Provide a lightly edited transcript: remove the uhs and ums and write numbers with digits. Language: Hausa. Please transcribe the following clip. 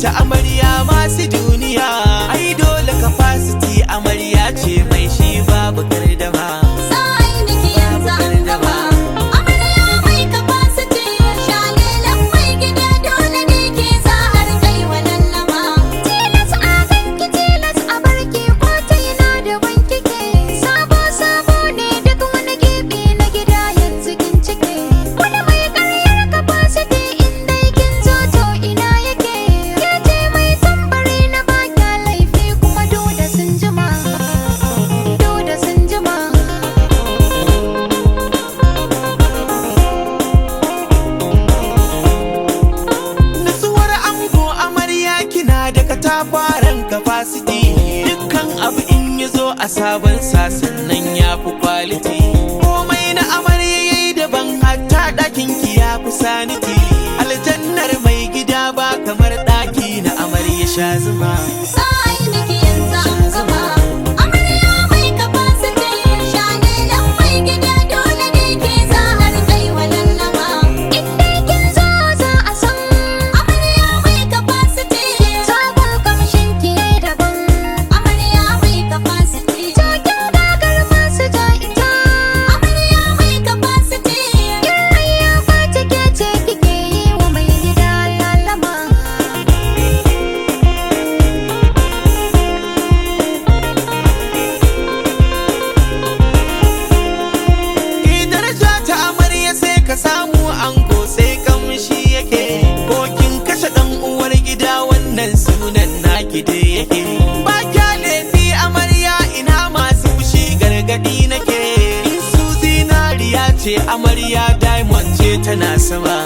ta amarya masu duniya. Ai dole capacity amarya ce mai shi babu gardama. Sai niki yanzu an gama. Amarya mai capacity, shalelan mai gida dole ne ke sa har kai wa lallama. Tilas a ganki tilas a barki ko ta yana da wanki ke. Sabo sabo ne duk wani gibi na gida yanzu kin cike. Wani mai karyar capacity in dai kin zo to ina yake. Ke ce mai tambari na baka laifi kuma dole sun jima. Dole sun jima. Nutsuwar ango amarya kina da katafaren capacity. Dukkan abu in ya zo a sabon sannan ya fi quality. Komai na amarya yayi daban hatta ɗakin ki ya fi sanity. Aljannar mai gida ba kamar ɗaki na amarya sha zuma. Sai niki yanzu an gama. Amarya mai capacity, shalelan mai gida dole ne ke sa har kai wa lallama. In dai kin zo za a san amarya mai capacity. Sabon kamshin ki yayi daban. Amarya mai capacity. Jakin gagar masu ja ita. Amarya mai capacity. Kin rayya ba take ce kike yi wa mai gida lallama. Daraja ta amarya sai ka samu ango sai kamshi yake. Ko kin kashe dan uwar gida wannan sunan naki da yake. Ba kya laifi amarya ina masu fushi gargadi nake. In su zinariya ce amarya diamond ce tana sama.